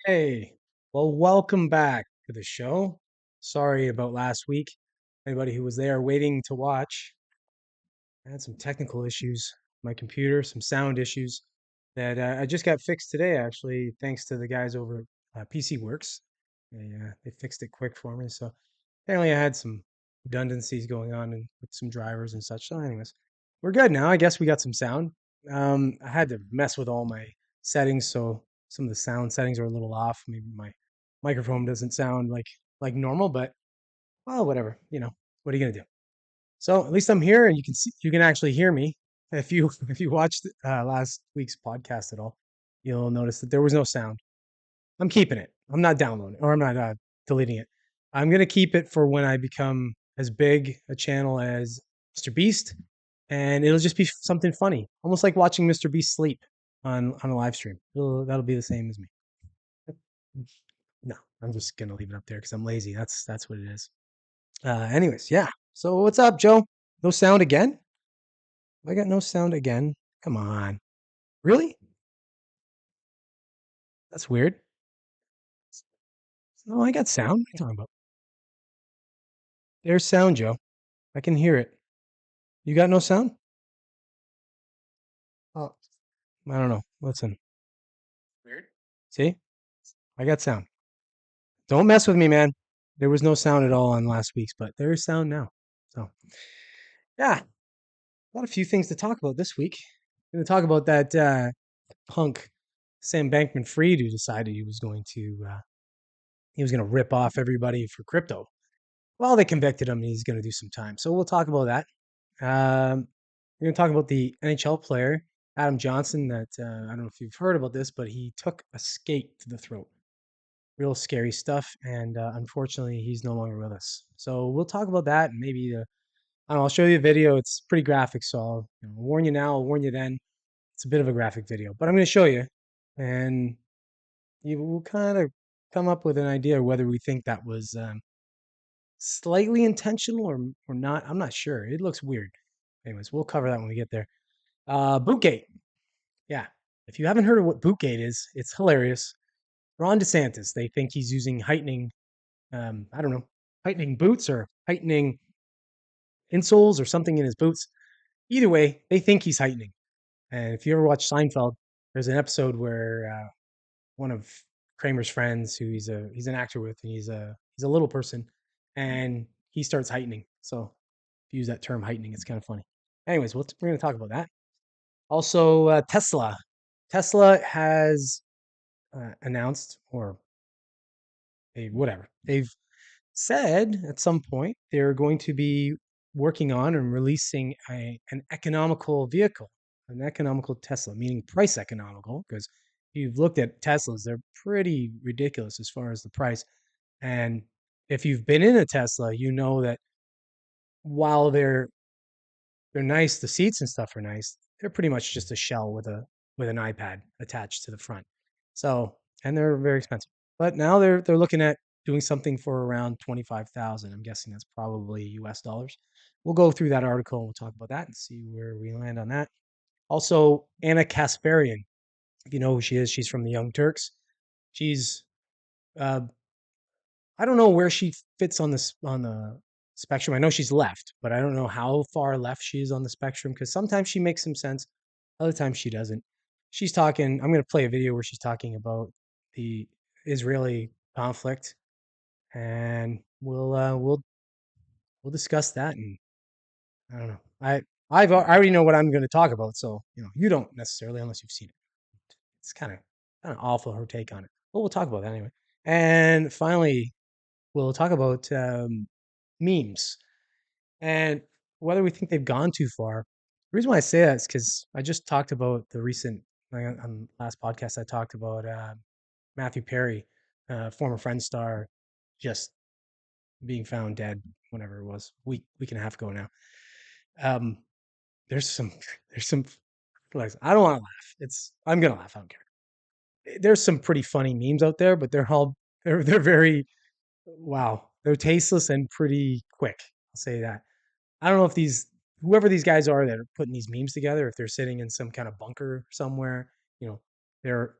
Hey, well, welcome back to the show. Sorry about last week. Anybody who was there waiting to watch, I had some technical issues, my computer, some sound issues that I just got fixed today, actually, thanks to the guys over at PC Works. They fixed it quick for me. So apparently I had some redundancies going on with some drivers and such. So, anyways, we're good now. I guess we got some sound. I had to mess with all my settings, so some of the sound settings are a little off. Maybe my microphone doesn't sound like normal, but well, whatever. What are you gonna do? So at least I'm here, and you can actually hear me. If you if you watched last week's podcast at all, you'll notice that there was no sound. I'm keeping it. I'm not downloading or I'm not deleting it. I'm gonna keep it for when I become as big a channel as Mr. Beast, and it'll just be something funny, almost like watching Mr. Beast sleep on a live stream. That'll be the same as me. No, I'm just gonna leave it up there because I'm lazy. That's what it is. Anyways, yeah. So what's up, Joe? No sound again? I got no sound again. Come on. Really? That's weird. No, I got sound. What are you talking about? There's sound, Joe. I can hear it. You got no sound? Oh, I don't know. Listen. Weird. See? I got sound. Don't mess with me, man. There was no sound at all on last week's, but there is sound now. So, yeah, got a few things to talk about this week. I'm going to talk about that punk Sam Bankman-Fried who decided he was going to rip off everybody for crypto. Well, they convicted him and he's going to do some time. So we'll talk about that. We're going to talk about the NHL player, Adam Johnson, that I don't know if you've heard about this, but he took a skate to the throat. Real scary stuff. And unfortunately, he's no longer with us. So we'll talk about that and maybe, I don't know, I'll show you a video. It's pretty graphic. So I'll warn you now, I'll warn you then. It's a bit of a graphic video, but I'm going to show you. And you will kind of come up with an idea whether we think that was slightly intentional or not. I'm not sure. It looks weird. Anyways, we'll cover that when we get there. Bootgate. Yeah. If you haven't heard of what Bootgate is, it's hilarious. Ron DeSantis, they think he's using heightening, I don't know, heightening boots or heightening insoles or something in his boots. Either way, they think he's heightening. And if you ever watch Seinfeld, there's an episode where one of Kramer's friends, who he's an actor with, and he's a little person, and he starts heightening. So if you use that term heightening, it's kind of funny. Anyways, we're going to talk about that. Also, Tesla. Tesla has announced, or whatever, they've said at some point they're going to be working on and releasing an economical vehicle, an economical Tesla, meaning price economical, because you've looked at Teslas, they're pretty ridiculous as far as the price. And if you've been in a Tesla, you know that while they're nice, the seats and stuff are nice, they're pretty much just a shell with an iPad attached to the front. So, and they're very expensive. But now they're looking at doing something for around 25,000. I'm guessing that's probably US dollars. We'll go through that article and we'll talk about that and see where we land on that. Also, Anna Kasparian, if you know who she is, she's from the Young Turks. She's uh, I don't know where she fits on the spectrum. I know she's left, but I don't know how far left she is on the spectrum because sometimes she makes some sense, other times she doesn't. She's talking. I'm going to play a video where she's talking about the Israeli conflict, and we'll discuss that. And I don't know. I already know what I'm going to talk about, so you don't necessarily unless you've seen it. It's kind of awful her take on it, but we'll talk about that anyway. And finally, we'll talk about memes and whether we think they've gone too far. The reason why I say that is because I just talked about the recent, like, on last podcast, I talked about Matthew Perry, former Friend star, just being found dead, whenever it was, week and a half ago now. Um, there's some, there's some, like, I don't want to laugh. I'm gonna laugh. I don't care. There's some pretty funny memes out there, but they're very, wow, they're tasteless and pretty quick. I'll say that. I don't know if whoever these guys are that are putting these memes together, if they're sitting in some kind of bunker somewhere, you know, they're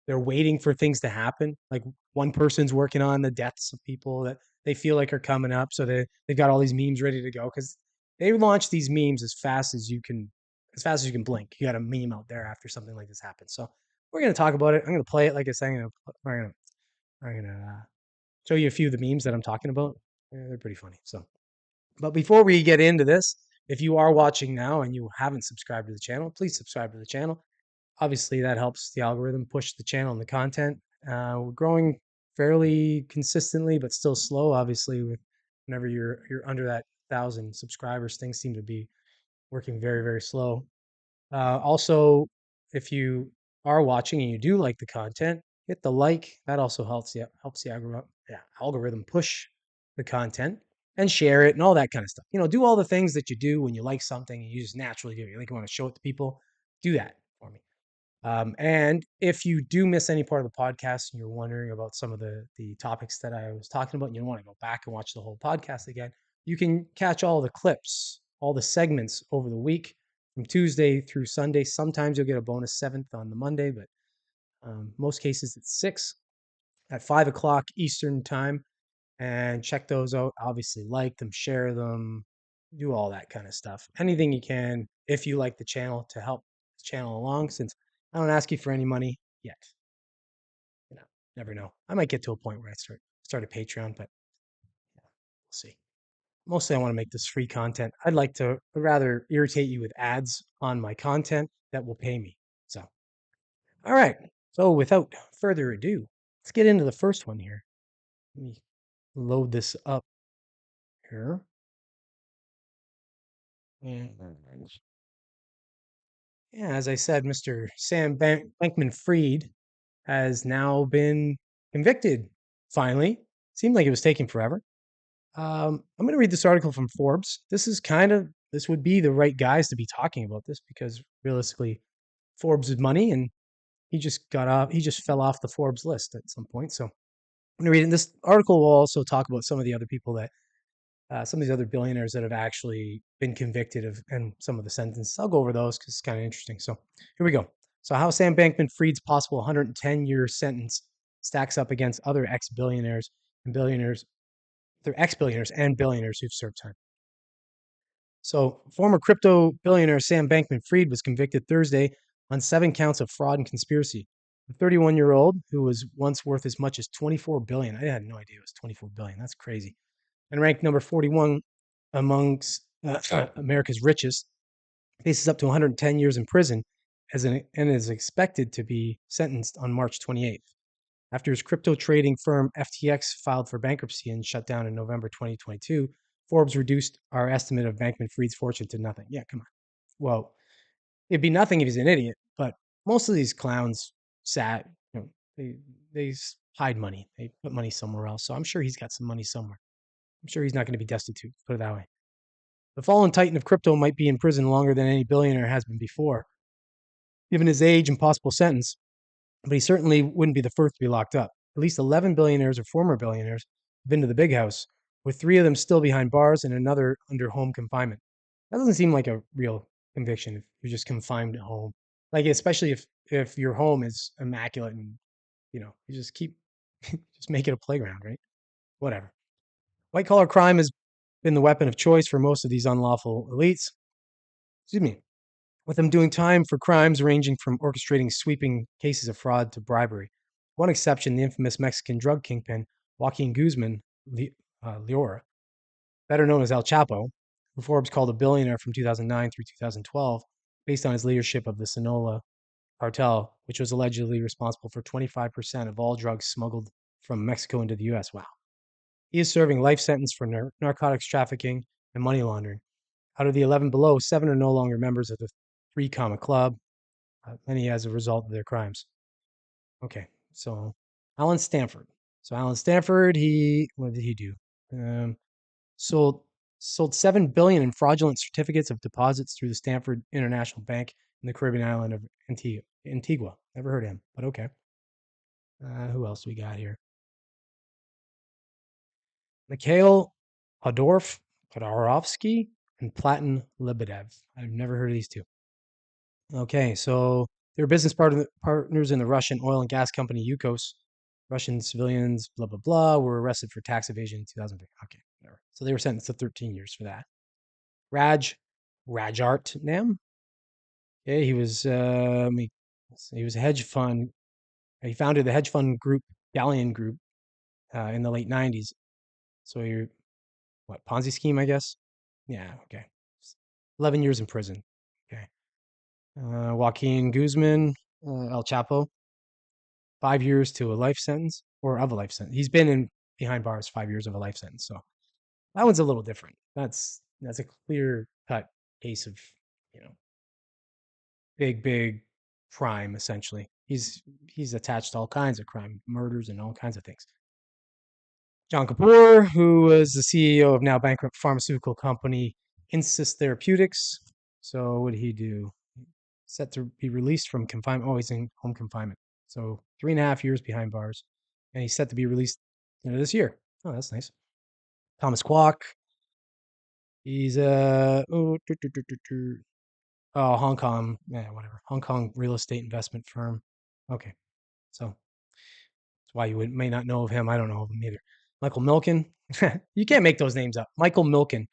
they're waiting for things to happen. Like one person's working on the deaths of people that they feel like are coming up, so they've got all these memes ready to go because they launch these memes as fast as you can blink. You got a meme out there after something like this happens. So we're gonna talk about it. I'm gonna play it like I said. I'm gonna show you a few of the memes that I'm talking about. Yeah, they're pretty funny. So, but before we get into this, if you are watching now and you haven't subscribed to the channel, please subscribe to the channel. Obviously, that helps the algorithm push the channel and the content. We're growing fairly consistently, but still slow. Obviously, with whenever you're under that 1,000 subscribers, things seem to be working very very slow. Also, if you are watching and you do like the content, hit the like. That also helps the algorithm push the content and share it and all that kind of stuff. Do all the things that you do when you like something and you just naturally do. You like you want to show it to people. Do that for me. And if you do miss any part of the podcast and you're wondering about some of the topics that I was talking about, and you want to go back and watch the whole podcast again, you can catch all the clips, all the segments over the week from Tuesday through Sunday. Sometimes you'll get a bonus seventh on the Monday, but most cases it's 6 at 5 o'clock Eastern time. And check those out. Obviously, like them, share them, do all that kind of stuff. Anything you can if you like the channel to help the channel along. Since I don't ask you for any money yet, you know, never know. I might get to a point where I start a Patreon, but yeah, we'll see. Mostly, I want to make this free content. I'd rather irritate you with ads on my content that will pay me. So, all right. So, without further ado, let's get into the first one here. Let me load this up here. And yeah, as I said, Mr. Sam Bankman-Fried has now been convicted. Finally, seemed like it was taking forever. I'm going to read this article from Forbes. This would be the right guys to be talking about this because realistically, Forbes is money, and he just got off. He just fell off the Forbes list at some point. So I'm going to read it. And this article will also talk about some of the other people that some of these other billionaires that have actually been convicted of and some of the sentences. I'll go over those because it's kind of interesting. So here we go. So how Sam Bankman-Fried's possible 110-year sentence stacks up against other ex-billionaires and billionaires, they're ex-billionaires and billionaires who've served time. So former crypto billionaire Sam Bankman-Fried was convicted Thursday on 7 counts of fraud and conspiracy. The 31-year-old, who was once worth as much as 24 billion, I had no idea it was 24 billion. That's crazy. And ranked number 41 amongst America's richest, faces up to 110 years in prison and is expected to be sentenced on March 28th. After his crypto trading firm FTX filed for bankruptcy and shut down in November 2022, Forbes reduced our estimate of Bankman-Fried's fortune to nothing. Yeah, come on. Well, it'd be nothing if he's an idiot, but most of these clowns they hide money. They put money somewhere else. So I'm sure he's got some money somewhere. I'm sure he's not going to be destitute, put it that way. The fallen titan of crypto might be in prison longer than any billionaire has been before, given his age and possible sentence, but he certainly wouldn't be the first to be locked up. At least 11 billionaires or former billionaires have been to the big house, with 3 of them still behind bars and another under home confinement. That doesn't seem like a real conviction if you're just confined at home. Like, especially if your home is immaculate and, you just just make it a playground, right? Whatever. White collar crime has been the weapon of choice for most of these unlawful elites. Excuse me. With them doing time for crimes ranging from orchestrating sweeping cases of fraud to bribery. One exception, the infamous Mexican drug kingpin Joaquin Guzman Leora, better known as El Chapo, who Forbes called a billionaire from 2009 through 2012, based on his leadership of the Sinaloa cartel, which was allegedly responsible for 25% of all drugs smuggled from Mexico into the U.S. Wow. He is serving life sentence for narcotics trafficking and money laundering. Out of the 11 below, 7 are no longer members of the 3 Comma Club, many as a result of their crimes. Okay, so Alan Stanford. So Alan Stanford, what did he do? Sold sold 7 billion in fraudulent certificates of deposits through the Stanford International Bank in the Caribbean island of Antigua. Never heard of him, but okay. Who else we got here? Mikhail Hodorovsky and Platon Lebedev. I've never heard of these two. Okay, so They were partners in the Russian oil and gas company Yukos. Russian civilians, blah blah blah, were arrested for tax evasion in 2003. Okay, whatever. So they were sentenced to 13 years for that. Raj Rajart Nam. Okay, he was a hedge fund. He founded the hedge fund group Galleon Group in the late 90s. So you're what Ponzi scheme, I guess. Yeah. Okay. 11 years in prison. Okay. Joaquin Guzman, El Chapo, 5 years to a life sentence or of a life sentence. He's been in behind bars 5 years of a life sentence. So that one's a little different. That's a clear cut case of you know big crime essentially. He's attached to all kinds of crime, murders, and all kinds of things. John Kapoor, who was the CEO of now bankrupt pharmaceutical company Insys Therapeutics. So what did he do? Set to be released from confinement. Oh, he's in home confinement. So 3.5 years behind bars, and he's set to be released this year. Oh, that's nice. Thomas Kwok. He's Hong Kong, yeah, whatever. Hong Kong real estate investment firm. Okay, so that's why you may not know of him. I don't know of him either. Michael Milken. You can't make those names up. Michael Milken.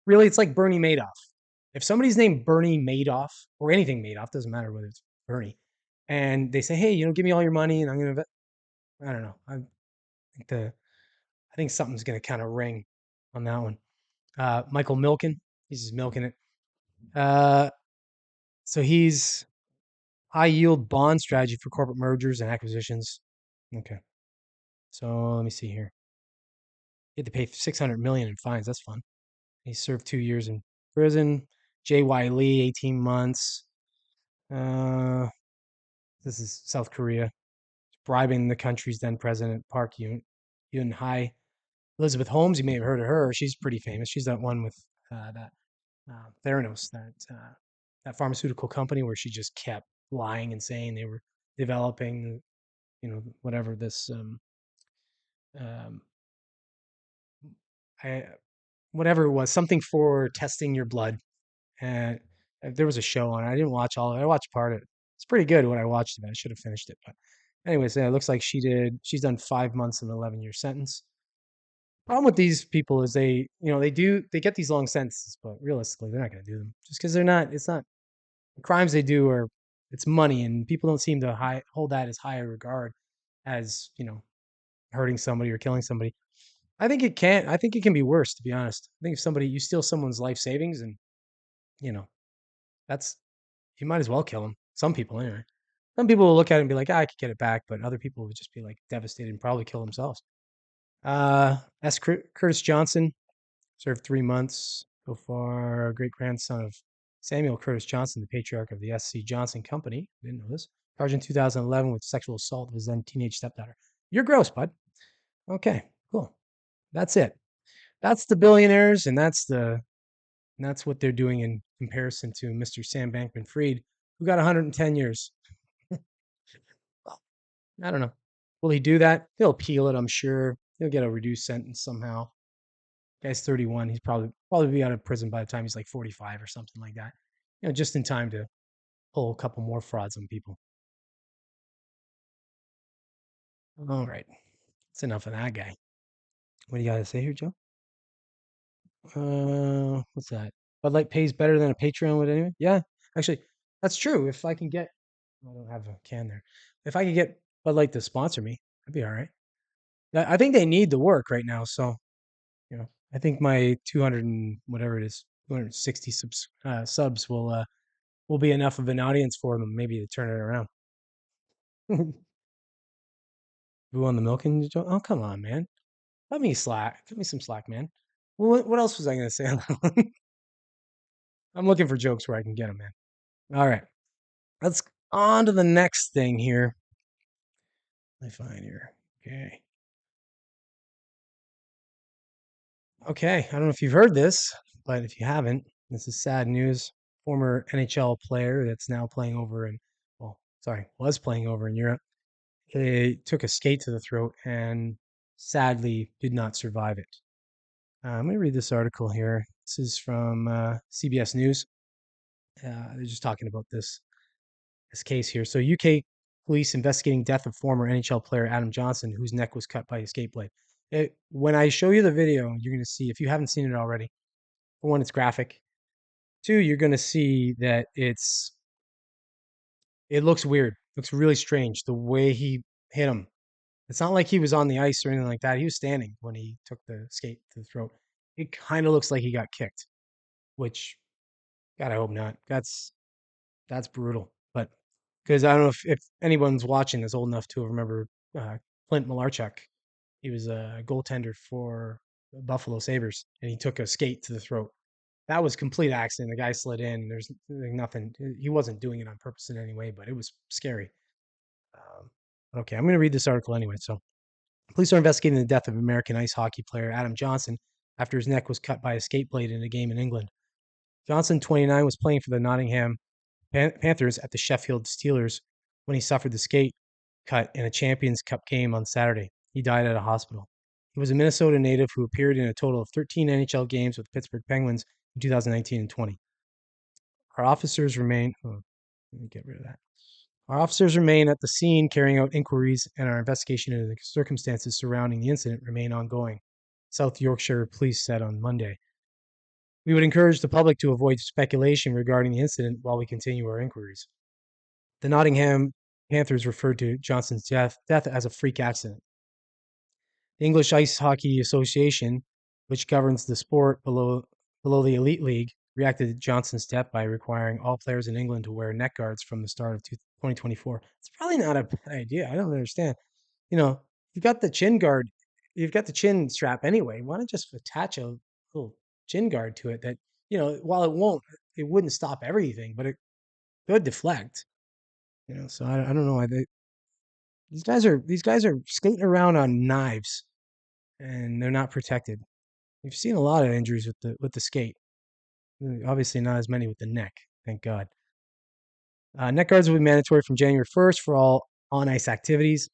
Really, it's like Bernie Madoff. If somebody's named Bernie Madoff or anything Madoff, doesn't matter whether it's Bernie, and they say, hey, give me all your money and I'm gonna I don't know. I think something's gonna kind of ring on that one. Michael Milken. He's just milking it. Uh, so he's high yield bond strategy for corporate mergers and acquisitions. Okay. So let me see here. He had to pay 600 million in fines. That's fun. He served 2 years in prison. J.Y. Lee, 18 months. Uh, this is South Korea, bribing the country's then president, Park Yun Hye. Elizabeth Holmes, you may have heard of her. She's pretty famous. She's that one with that Theranos, that pharmaceutical company where she just kept lying and saying they were developing, whatever this um, I, whatever it was, something for testing your blood. And there was a show on it. I didn't watch all of it. I watched part of it. It's pretty good what I watched of it. I should have finished it. But anyways, yeah, it looks like she's done 5 months and 11-year sentence. Problem with these people is they get these long sentences, but realistically, they're not going to do them just because it's not the crimes they do are, it's money, and people don't seem to hold that as high a regard as, hurting somebody or killing somebody. I think it can be worse, to be honest. I think if you steal someone's life savings and, you know, that's, you might as well kill them. Some people, anyway. Some people will look at it and be like, I could get it back, but other people would just be like devastated and probably kill themselves. Curtis Johnson served 3 months so far. Great grandson of Samuel Curtis Johnson, the patriarch of the S.C. Johnson Company. Didn't know this. Charged in 2011 with sexual assault of his then teenage stepdaughter. You're gross, bud. Okay, cool. That's it. That's the billionaires, and that's what they're doing in comparison to Mr. Sam Bankman-Fried, who got 110 years. Well, I don't know. Will he do that? He'll appeal it, I'm sure. He'll get a reduced sentence somehow. Guy's 31. He's probably be out of prison by the time he's like 45 or something like that. Just in time to pull a couple more frauds on people. All right. That's enough of that guy. What do you got to say here, Joe? What's that? Bud Light pays better than a Patreon would anyway. Yeah, actually, that's true. If I can get, I don't have a can there. If I could get Bud Light to sponsor me, that'd be all right. I think they need the work right now. So, I think my 200 and whatever it is, 260 subs will be enough of an audience for them, maybe to turn it around. Who on the milking? Oh, come on, man. Let me slack. Give me some slack, man. What else was I going to say? I'm looking for jokes where I can get them, man. All right. Let's on to the next thing here. Let me find here. Okay. Okay. I don't know if you've heard this, but if you haven't, this is sad news. Former NHL player that's now playing over was playing over in Europe. He took a skate to the throat and sadly did not survive it. Let me read this article here. This is from CBS News. They're just talking about this. this case here. So UK police investigating death of former NHL player Adam Johnson, whose neck was cut by a skate blade. When I show you the video, you're going to see, if you haven't seen it already, for one, it's graphic. Two, you're going to see that it looks weird. It looks really strange the way he hit him. It's not like he was on the ice or anything like that. He was standing when he took the skate to the throat. It kind of looks like he got kicked, which, God, I hope not. That's brutal. But because I don't know if anyone's watching is old enough to remember uh, Clint Malarchuk. He was a goaltender for the Buffalo Sabres, and he took a skate to the throat. That was complete accident. The guy slid in. There's nothing. He wasn't doing it on purpose in any way, but it was scary. Um, okay, I'm going to read this article anyway. So, police are investigating the death of American ice hockey player Adam Johnson after his neck was cut by a skate blade in a game in England. Johnson, 29, was playing for the Nottingham Panthers at the Sheffield Steelers when he suffered the skate cut in a Champions Cup game on Saturday. He died at a hospital. He was a Minnesota native who appeared in a total of 13 NHL games with the Pittsburgh Penguins in 2019 and 20. Our officers remain. Oh, let me get rid of that. Our officers remain at the scene carrying out inquiries, and our investigation into the circumstances surrounding the incident remain ongoing, South Yorkshire Police said on Monday. We would encourage the public to avoid speculation regarding the incident while we continue our inquiries. The Nottingham Panthers referred to Johnson's death as a freak accident. The English Ice Hockey Association, which governs the sport below the Elite League, reacted to Johnson's death by requiring all players in England to wear neck guards from the start of 2024. It's probably not a bad idea. I don't understand. You know, you've got the chin guard, you've got the chin strap anyway. Why not just attach a little chin guard to it that, while it wouldn't stop everything, but it could deflect. So I don't know why these guys are skating around on knives and they're not protected. We've seen a lot of injuries with the skate. Obviously, not as many with the neck. Thank God. Neck guards will be mandatory from January 1st for all on ice activities.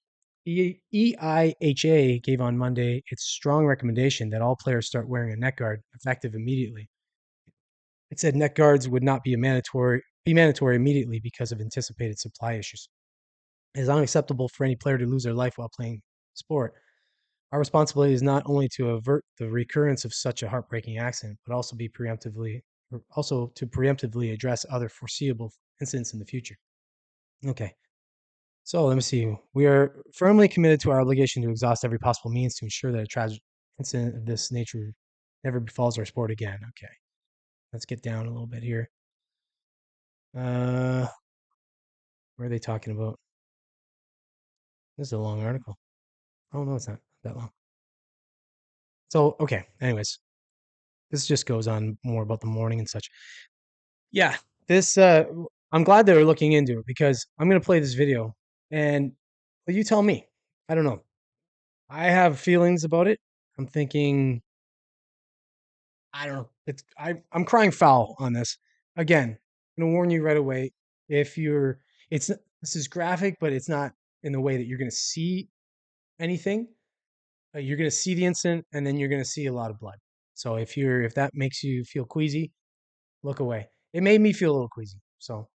EIHA gave on Monday its strong recommendation that all players start wearing a neck guard effective immediately. It said neck guards would not be mandatory immediately because of anticipated supply issues. It is unacceptable for any player to lose their life while playing sport. Our responsibility is not only to avert the recurrence of such a heartbreaking accident, but also to preemptively address other foreseeable incidents in the future. Okay. So let me see. We are firmly committed to our obligation to exhaust every possible means to ensure that a tragic incident of this nature never befalls our sport again. Okay. Let's get down a little bit here. Where are they talking about? This is a long article. Oh, no, it's not that long. So, okay. Anyways, this just goes on more about the morning and such. Yeah, this I'm glad they were looking into it because I'm gonna play this video and you tell me. I don't know. I have feelings about it. I'm thinking I don't know. I'm crying foul on this. Again, I'm gonna warn you right away. If you're this is graphic, but it's not in the way that you're gonna see anything. You're gonna see the incident and then you're gonna see a lot of blood. So if that makes you feel queasy, look away. It made me feel a little queasy. So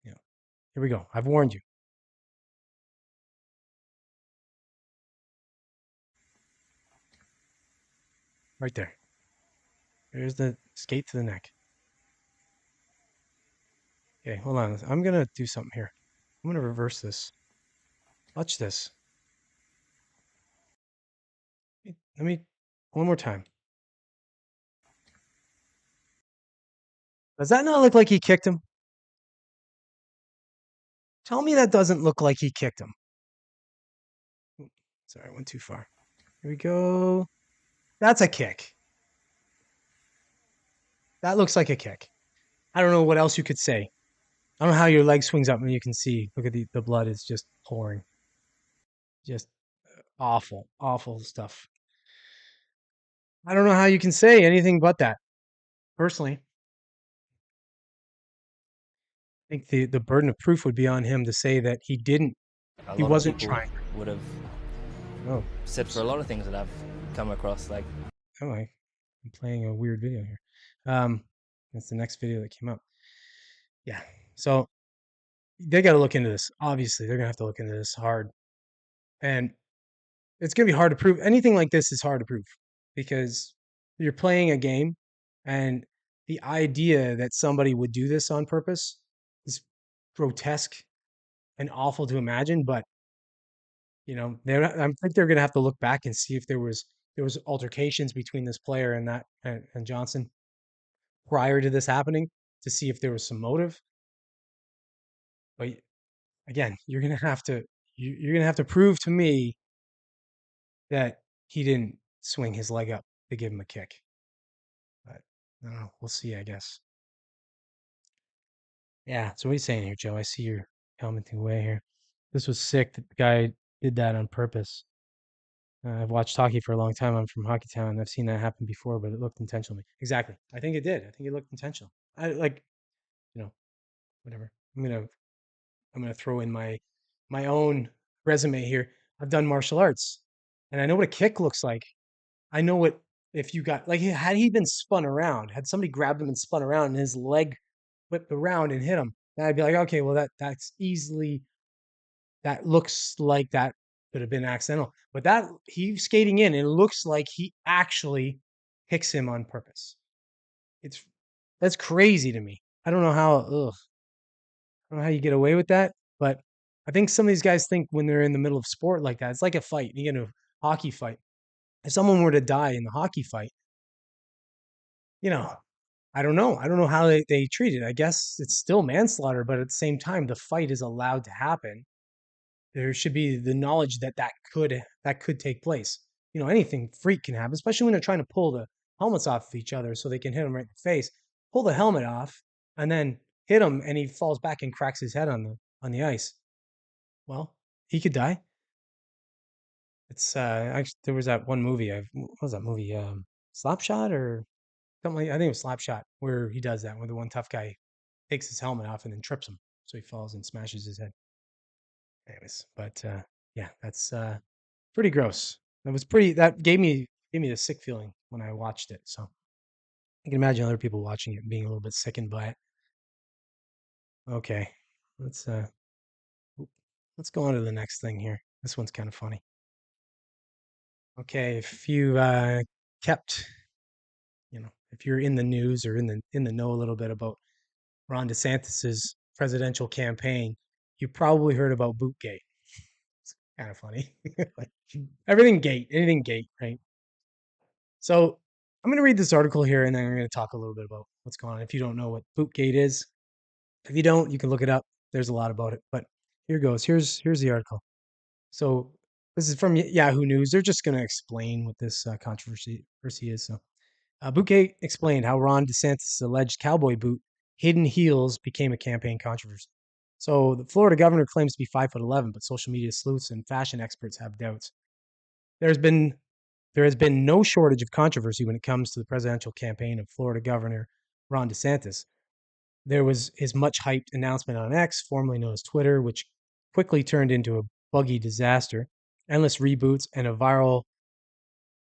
here we go. I've warned you. Right there. There's the skate to the neck. Okay, hold on. I'm going to do something here. I'm going to reverse this. Watch this. Let me, one more time. Does that not look like he kicked him? Tell me that doesn't look like he kicked him. Sorry, I went too far. Here we go. That's a kick. That looks like a kick. I don't know what else you could say. I don't know how your leg swings up and you can see. Look at the blood is just pouring. Just awful, awful stuff. I don't know how you can say anything but that. Personally, I think the burden of proof would be on him to say that A he lot of wasn't people trying. would have Oh, said for a lot of things that I've come across, like I'm playing a weird video here. That's the next video that came up. Yeah. So they got to look into this. Obviously, they're gonna have to look into this hard, and it's gonna be hard to prove. Anything like this is hard to prove because you're playing a game, and the idea that somebody would do this on purpose is grotesque and awful to imagine. But I think they're gonna have to look back and see if there was altercations between this player and and Johnson prior to this happening to see if there was some motive. But again, you're gonna have to prove to me that he didn't swing his leg up to give him a kick. But I don't know. We'll see, I guess. Yeah. So what are you saying here, Joe? I see you're commenting away here. This was sick that the guy did that on purpose. I've watched hockey for a long time. I'm from Hockey Town. I've seen that happen before, but it looked intentional. Exactly. I think it did. I think it looked intentional. I like, you know, whatever. I'm gonna throw in my own resume here. I've done martial arts, and I know what a kick looks like. I know what if you got like had he been spun around, had somebody grabbed him and spun around, and his leg whipped around and hit him, then I'd be like, okay, well that's easily that looks like that could have been accidental. But that he's skating in, and it looks like he actually hits him on purpose. It's that's crazy to me. I don't know how. Ugh, I don't know how you get away with that, but I think some of these guys think when they're in the middle of sport like that, it's like a fight. You get a hockey fight. If someone were to die in the hockey fight, you know, I don't know. I don't know how they treat it. I guess it's still manslaughter, but at the same time, the fight is allowed to happen. There should be the knowledge that that could take place. Anything freak can happen, especially when they're trying to pull the helmets off of each other so they can hit him right in the face. Pull the helmet off and then hit him, and he falls back and cracks his head on the ice. Well, he could die. It's actually there was that one movie. What was that movie? Slapshot or something like I think it was Slapshot where he does that, where the one tough guy takes his helmet off and then trips him, so he falls and smashes his head. Anyways, but yeah, that's pretty gross. That gave me the sick feeling when I watched it. So I can imagine other people watching it and being a little bit sickened by it. Okay, let's uh let's go on to the next thing here. This one's kind of funny. Okay, if you kept, if you're in the news or in the know a little bit about Ron DeSantis's presidential campaign, you probably heard about Bootgate. It's kind of funny. Like everything gate, anything gate, right? So I'm going to read this article here, and then I'm going to talk a little bit about what's going on. If you don't know what Bootgate is, if you don't, you can look it up. There's a lot about it, but here goes. Here's the article. So this is from Yahoo News. They're just going to explain what this controversy is. So Bootgate explained how Ron DeSantis' alleged cowboy boot hidden heels became a campaign controversy. So the Florida governor claims to be 5'11", but social media sleuths and fashion experts have doubts. There's been there has been no shortage of controversy when it comes to the presidential campaign of Florida Governor Ron DeSantis. There was his much hyped announcement on X, formerly known as Twitter, which quickly turned into a buggy disaster, endless reboots, and a viral,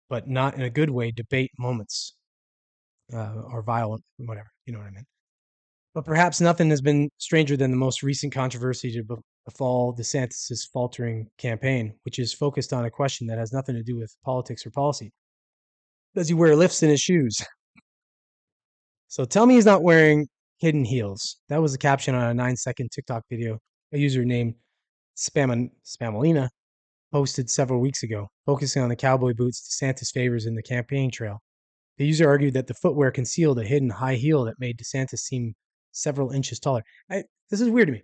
but not in a good way, debate moments, or violent, whatever, you know what I mean. But perhaps nothing has been stranger than the most recent controversy to befall DeSantis' faltering campaign, which is focused on a question that has nothing to do with politics or policy. Does he wear lifts in his shoes? So tell me he's not wearing hidden heels. That was the caption on a 9-second TikTok video a user named Spamalina posted several weeks ago, focusing on the cowboy boots DeSantis favors in the campaign trail. The user argued that the footwear concealed a hidden high heel that made DeSantis seem several inches taller. This is weird to me.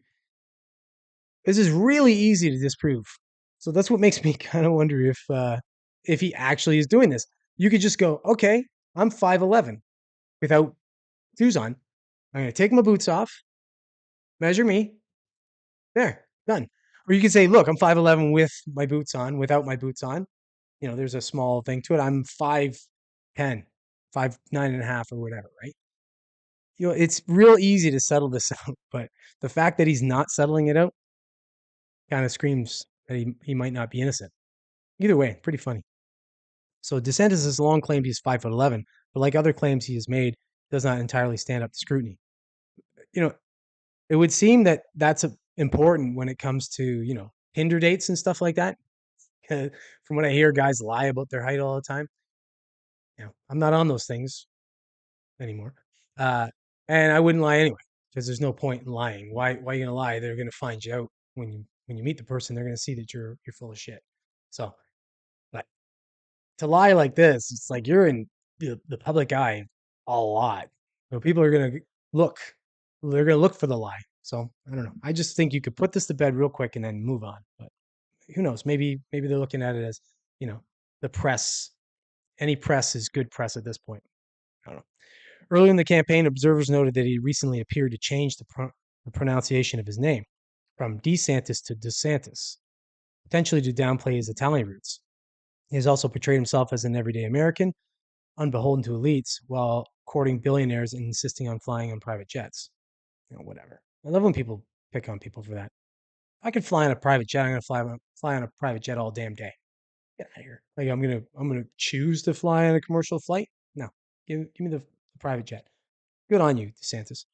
This is really easy to disprove. So that's what makes me kind of wonder if he actually is doing this. You could just go, okay, I'm 5'11" without shoes on. I'm going to take my boots off, measure me. There, done. Or you could say, look, I'm 5'11" with my boots on, without my boots on. There's a small thing to it. I'm 5'10", 5'9.5" or whatever, right? It's real easy to settle this out, but the fact that he's not settling it out kind of screams that he might not be innocent. Either way, pretty funny. So DeSantis has long claimed he's 5'11", but like other claims he has made, does not entirely stand up to scrutiny. It would seem that that's important when it comes to, Tinder dates and stuff like that. From what I hear, guys lie about their height all the time. I'm not on those things anymore. Uh, and I wouldn't lie anyway because there's no point in lying. Why are you gonna lie? They're gonna find you out when you meet the person. They're gonna see that you're full of shit. So, but to lie like this, it's like you're in the public eye a lot. People are gonna look. They're gonna look for the lie. So I don't know. I just think you could put this to bed real quick and then move on. But who knows? Maybe they're looking at it as the press. Any press is good press at this point. I don't know. Early in the campaign, observers noted that he recently appeared to change the pronunciation of his name from DeSantis to DeSantis, potentially to downplay his Italian roots. He has also portrayed himself as an everyday American, unbeholden to elites, while courting billionaires and insisting on flying on private jets. Whatever. I love when people pick on people for that. If I could fly on a private jet, I'm gonna fly on a private jet all damn day. Get out of here. Like I'm gonna choose to fly on a commercial flight. No, give me the private jet. Good on you, DeSantis.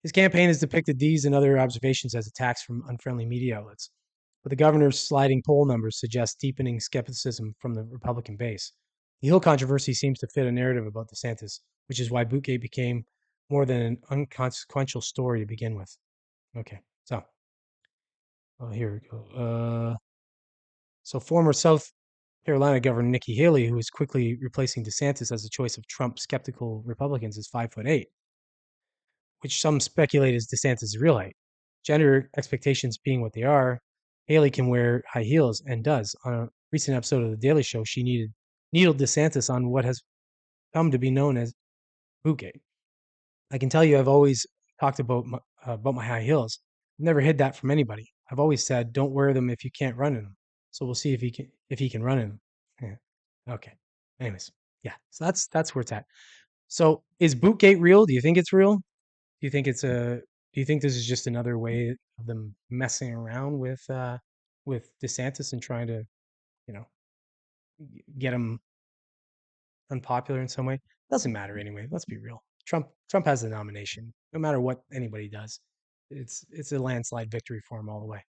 His campaign has depicted these and other observations as attacks from unfriendly media outlets, but the governor's sliding poll numbers suggest deepening skepticism from the Republican base. The Hill controversy seems to fit a narrative about DeSantis, which is why Bootgate became more than an inconsequential story to begin with. Okay, so here we go. So former South Carolina Governor Nikki Haley, who is quickly replacing DeSantis as a choice of Trump skeptical Republicans, is 5'8", which some speculate is DeSantis' real height. Gender expectations being what they are, Haley can wear high heels and does. On a recent episode of The Daily Show, she needled DeSantis on what has come to be known as Bootgate. I can tell you, I've always talked about my high heels. I've never hid that from anybody. I've always said, don't wear them if you can't run in them. So we'll see if he can run in them. Yeah. Okay. Anyways, yeah. So that's where it's at. So is Bootgate real? Do you think it's real? Do you think it's a do you think this is just another way of them messing around with DeSantis and trying to, you know, get him unpopular in some way? Doesn't matter anyway. Let's be real. Trump has the nomination. No matter what anybody does. It's a landslide victory for him all the way.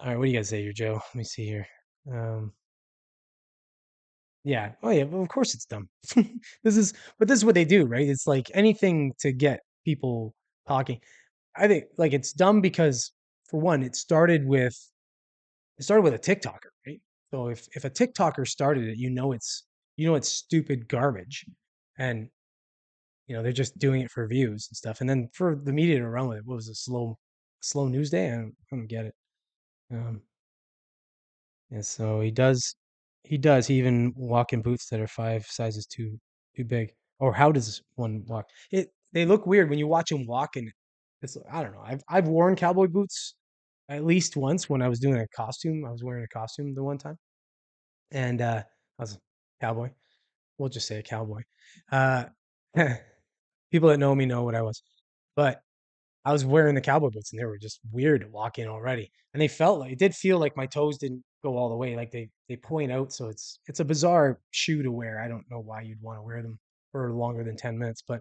All right, what do you guys say here, Joe? Let me see here. Um yeah. Oh yeah, well, of course it's dumb. This is what they do, right? It's like anything to get people talking. I think like it's dumb because for one, it started with a TikToker, right? So if a TikToker started it, it's stupid garbage, and they're just doing it for views and stuff. And then for the media to run with it, what was a slow news day? I don't get it. Um, yeah, so he even walk in boots that are 5 sizes too big. Or how does one walk? They look weird when you watch him walk, and I don't know. I've worn cowboy boots at least once when I was doing a costume. I was wearing a costume the one time, and I was a cowboy. We'll just say a cowboy. Uh, people that know me know what I was, but I was wearing the cowboy boots and they were just weird to walk in already. And it did feel like my toes didn't go all the way. Like they point out. So it's a bizarre shoe to wear. I don't know why you'd want to wear them for longer than 10 minutes, but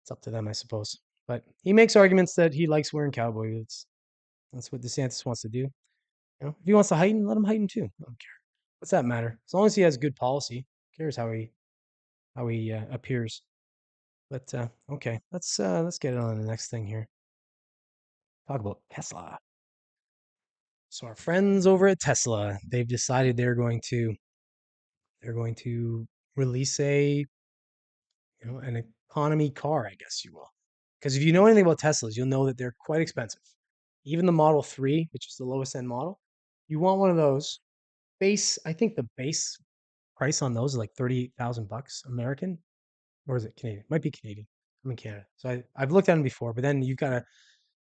it's up to them, I suppose. But he makes arguments that he likes wearing cowboy boots. That's what DeSantis wants to do. If he wants to heighten, let him heighten too. I don't care. What's that matter? As long as he has good policy, who cares how he appears. But okay, let's get on to the next thing here. Talk about Tesla. So our friends over at Tesla, they've decided they're going to release an economy car, I guess you will. Because if you know anything about Teslas, you'll know that they're quite expensive. Even the Model 3, which is the lowest end model, you want one of those. I think the base price on those is like $38,000 American, or is it Canadian? It might be Canadian. I'm in Canada, so I've looked at them before. But then you've got to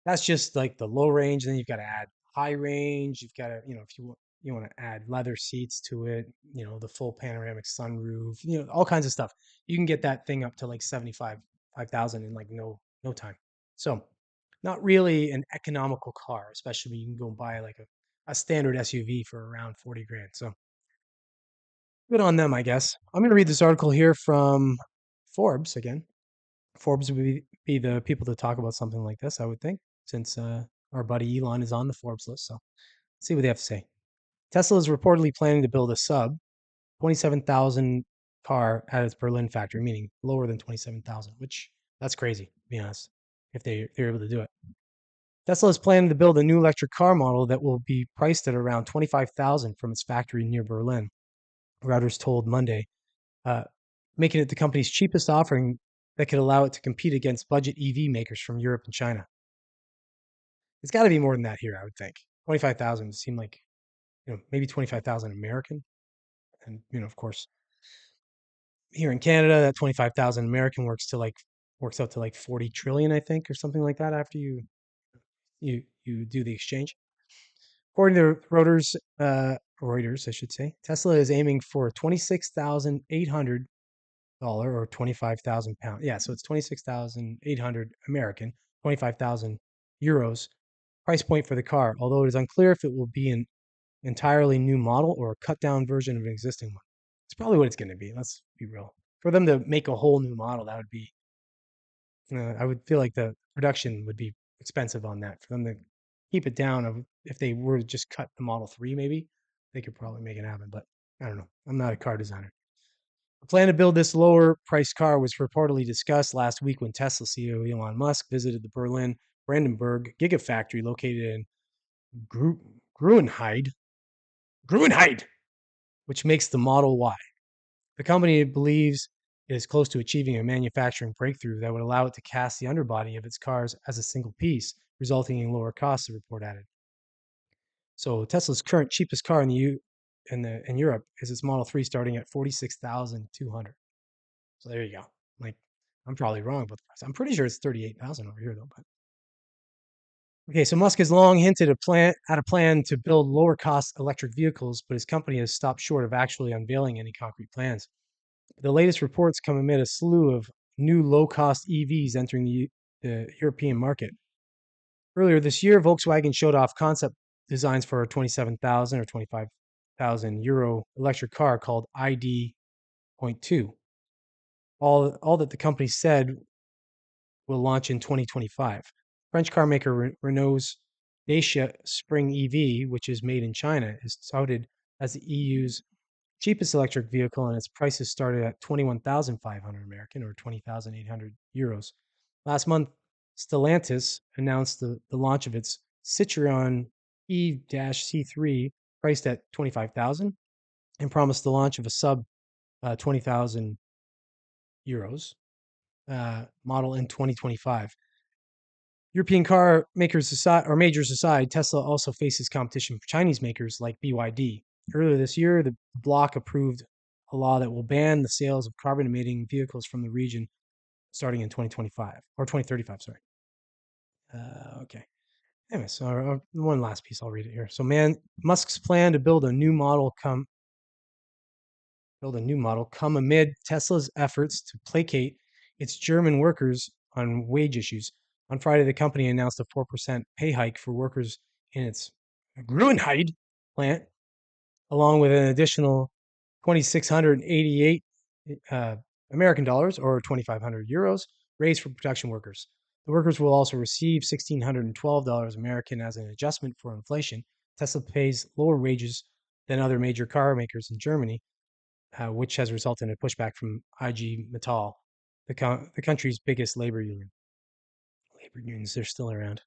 that's just like the low range. And then you've got to add high range. You've got to, if you want to add leather seats to it, the full panoramic sunroof, all kinds of stuff. You can get that thing up to like 5,000 in like no time. So not really an economical car, especially when you can go buy like a standard SUV for around 40 grand. So good on them, I guess. I'm going to read this article here from Forbes again. Forbes would be the people to talk about something like this, I would think. since our buddy Elon is on the Forbes list. So let's see what they have to say. Tesla is reportedly planning to build a sub 27,000 car at its Berlin factory, meaning lower than 27,000, which that's crazy, to be honest, if they're able to do it. Tesla is planning to build a new electric car model that will be priced at around 25,000 from its factory near Berlin, Reuters told Monday, uh, making it the company's cheapest offering that could allow it to compete against budget EV makers from Europe and China. It's got to be more than that here, I would think. 25,000 seemed like, maybe 25,000 American. And, of course, here in Canada, that 25,000 American works out to like 40 trillion, I think, or something like that after you do the exchange. According to Reuters, I should say, Tesla is aiming for $26,800 or 25,000 pounds. Yeah, so it's 26,800 American, 25,000 euros price point for the car, although it is unclear if it will be an entirely new model or a cut down version of an existing one. It's probably what it's going to be. Let's be real. For them to make a whole new model, that would be, I would feel like the production would be expensive on that. For them to keep it down, if they were to just cut the Model 3, maybe they could probably make it happen. But I don't know. I'm not a car designer. The plan to build this lower priced car was reportedly discussed last week when Tesla CEO Elon Musk visited the Berlin Brandenburg Gigafactory located in Gruenheid, Gruenheid, which makes the Model Y. The company believes it is close to achieving a manufacturing breakthrough that would allow it to cast the underbody of its cars as a single piece, resulting in lower costs, the report added. So Tesla's current cheapest car in Europe is its Model 3 starting at 46,200. So there you go. Like, I'm probably wrong about the price. I'm pretty sure it's 38,000 over here though, but okay, so Musk has long hinted at a plan to build lower cost electric vehicles, but his company has stopped short of actually unveiling any concrete plans. The latest reports come amid a slew of new low cost EVs entering the European market. Earlier this year, Volkswagen showed off concept designs for a 27,000 or 25,000 euro electric car called ID.2. All that the company said will launch in 2025. French car maker Renault's Dacia Spring EV, which is made in China, is touted as the EU's cheapest electric vehicle, and its prices started at 21,500 American or 20,800 euros. Last month, Stellantis announced the launch of its Citroën E-C3 priced at 25,000 and promised the launch of a sub 20,000 euros model in 2025. European car makers aside, or majors aside, Tesla also faces competition from Chinese makers like BYD. Earlier this year, the bloc approved a law that will ban the sales of carbon emitting vehicles from the region starting in 2025 or 2035. Sorry. Okay. Anyway, so one last piece. I'll read it here. So, Musk's plan to build a new model come amid Tesla's efforts to placate its German workers on wage issues. On Friday, the company announced a 4% pay hike for workers in its Grunheid plant, along with an additional 2,688 American dollars or 2,500 euros raised for production workers. The workers will also receive $1,612 American as an adjustment for inflation. Tesla pays lower wages than other major car makers in Germany, which has resulted in a pushback from IG Metall, the country's biggest labor union. Labor unions, they're still around.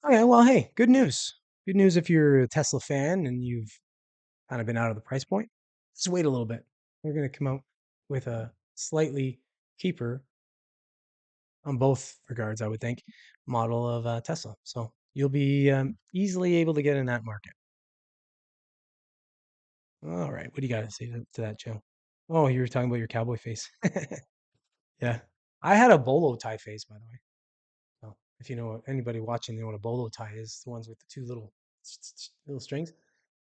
Okay, well, hey, good news. Good news if you're a Tesla fan and you've kind of been out of the price point. Just wait a little bit. They're going to come out with a slightly cheaper, on both regards, I would think, model of Tesla. So you'll be easily able to get in that market. All right, what do you got to say to that, Joe? Oh, you were talking about your cowboy face. Yeah. I had a bolo tie phase, by the way. So if you know anybody watching, they know what a bolo tie is. The ones with the two little strings.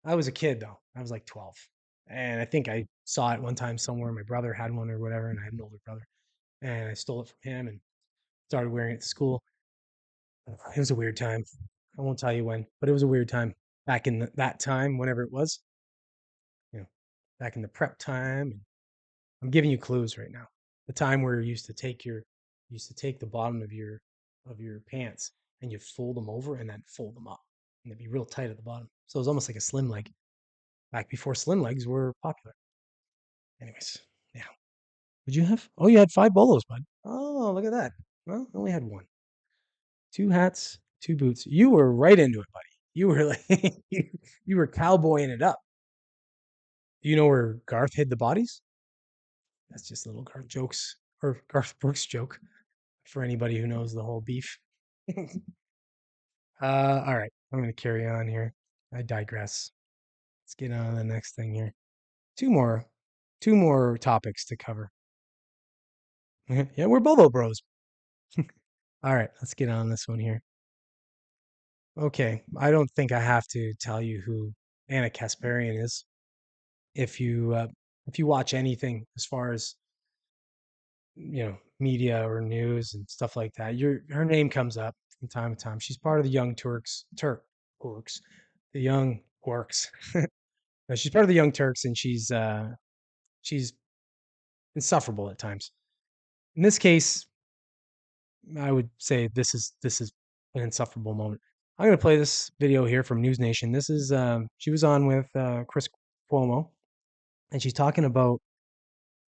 I was a kid though. I was like 12. And I think I saw it one time somewhere. My brother had one or whatever, and I had an older brother. And I stole it from him and started wearing it to school. It was a weird time. I won't tell you when, but it was a weird time back in that time, whenever it was, you know, back in the prep time. And I'm giving you clues right now. The time where you used to take the bottom of your pants and you'd fold them over and then fold them up, and they'd be real tight at the bottom. So it was almost like a slim leg back before slim legs were popular. Anyways, yeah. Would you have? Oh, you had 5 bolos, bud. Oh, look at that. Well, I only had one. 2 hats, 2 boots. You were right into it, buddy. You were like you were cowboying it up. Do you know where Garth hid the bodies? That's just little Garth jokes or Garth Brooks joke for anybody who knows the whole beef. All right, I'm gonna carry on here. I digress. Let's get on to the next thing here. Two more, two more topics to cover. Yeah, we're Bobo Bros. All right, let's get on this one here. Okay, I don't think I have to tell you who Anna Kasparian is. If you watch anything as far as media or news and stuff like that, her name comes up from time to time. She's part of the Young Turks, the Young Orcs. She's part of the Young Turks, and she's insufferable at times. In this case, I would say this is an insufferable moment. I'm going to play this video here from News Nation. This is she was on with Chris Cuomo, and she's talking about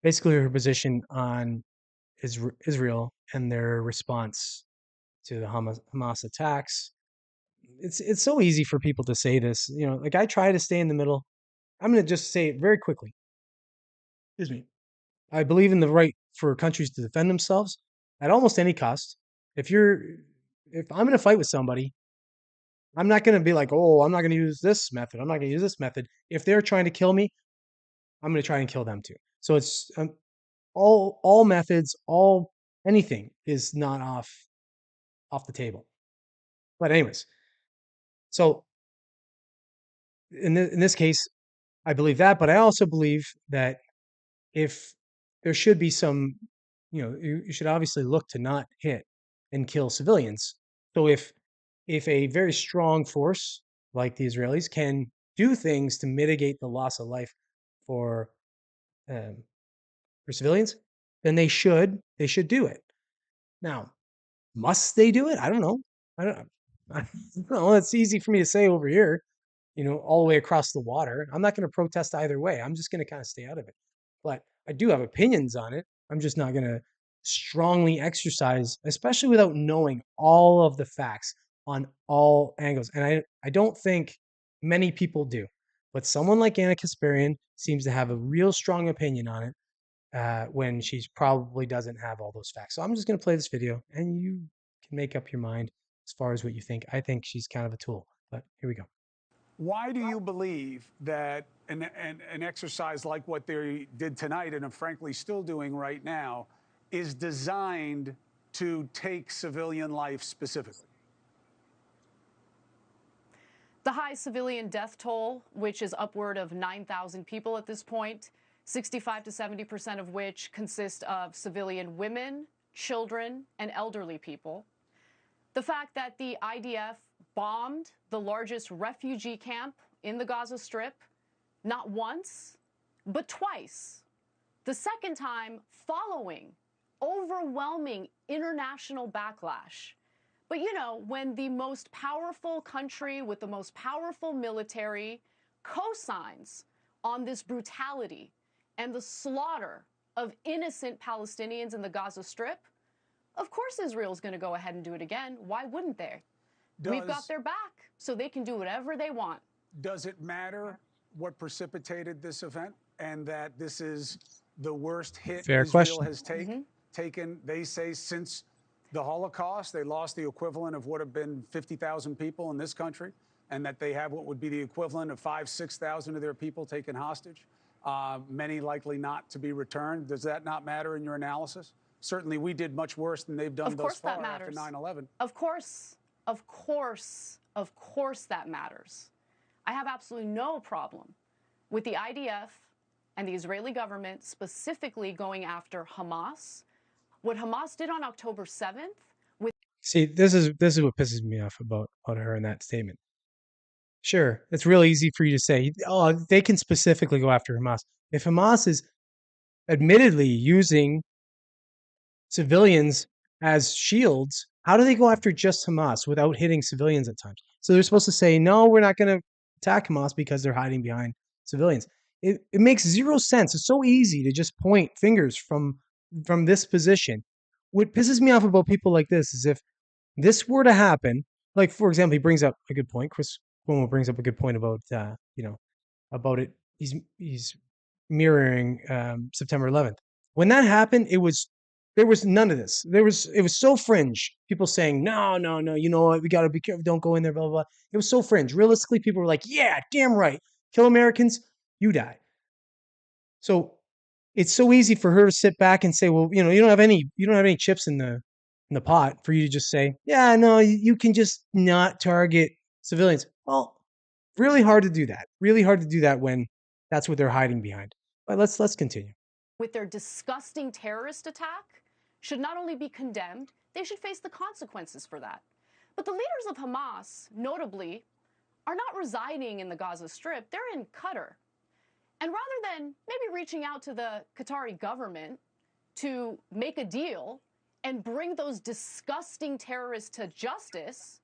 basically her position on Israel and their response to the Hamas attacks. It's so easy for people to say this, like I try to stay in the middle. I'm going to just say it very quickly. Excuse me. I believe in the right for countries to defend themselves at almost any cost. If I'm going to fight with somebody, I'm not going to be like, oh, I'm not going to use this method. I'm not going to use this method. If they're trying to kill me, I'm going to try and kill them too. So it's all methods, all anything is not off the table. But anyways, so in this case, I believe that, but I also believe that if there should be some, you should obviously look to not hit and kill civilians. So if a very strong force like the Israelis can do things to mitigate the loss of life for um, for civilians, then they should do it. Now, must they do it? I don't know. I don't know. It's easy for me to say over here, all the way across the water. I'm not going to protest either way. I'm just going to kind of stay out of it. But I do have opinions on it. I'm just not going to strongly exercise, especially without knowing all of the facts on all angles. And I don't think many people do. But someone like Anna Kasparian seems to have a real strong opinion on it when she probably doesn't have all those facts. So I'm just going to play this video and you can make up your mind as far as what you think. I think she's kind of a tool, but here we go. Why do you believe that an exercise like what they did tonight and are frankly still doing right now is designed to take civilian life specifically? The high civilian death toll, which is upward of 9,000 people at this point, 65 to 70% of which consist of civilian women, children, and elderly people. The fact that the IDF bombed the largest refugee camp in the Gaza Strip, not once, but twice. The second time following overwhelming international backlash. But when the most powerful country with the most powerful military co-signs on this brutality and the slaughter of innocent Palestinians in the Gaza Strip, of course Israel's going to go ahead and do it again. Why wouldn't they? We've got their back, so they can do whatever they want. Does it matter what precipitated this event and that this is the worst hit Fair Israel question. has taken, they say, since the Holocaust? They lost the equivalent of what have been 50,000 people in this country, and that they have what would be the equivalent of 5,000 to 6,000 of their people taken hostage, many likely not to be returned. Does that not matter in your analysis? Certainly, we did much worse than they've done thus far after 9/11. Of course that matters. I have absolutely no problem with the IDF and the Israeli government specifically going after Hamas. What Hamas did on October 7th with See, this is what pisses me off about her in that statement. Sure, it's real easy for you to say, oh, they can specifically go after Hamas. If Hamas is admittedly using civilians as shields How do they go after just Hamas without hitting civilians at times? So they're supposed to say, no, we're not going to attack Hamas because they're hiding behind civilians. It makes zero sense. It's so easy to just point fingers from this position. What pisses me off about people like this is if this were to happen, like for example, he brings up a good point. Chris Cuomo brings up a good point about about it. He's mirroring September 11th. When that happened, there was none of this. It was so fringe. People saying no, no, no. You know what? We got to be careful. Don't go in there. Blah blah blah. It was so fringe. Realistically, people were like, yeah, damn right. Kill Americans, you die. So it's so easy for her to sit back and say, well, you don't have any chips in the pot for you to just say, yeah, no, you can just not target civilians. Well, really hard to do that. Really hard to do that when that's what they're hiding behind. But let's continue. With their disgusting terrorist attack should not only be condemned, they should face the consequences for that. But the leaders of Hamas, notably, are not residing in the Gaza Strip. They're in Qatar. And rather than maybe reaching out to the Qatari government to make a deal and bring those disgusting terrorists to justice,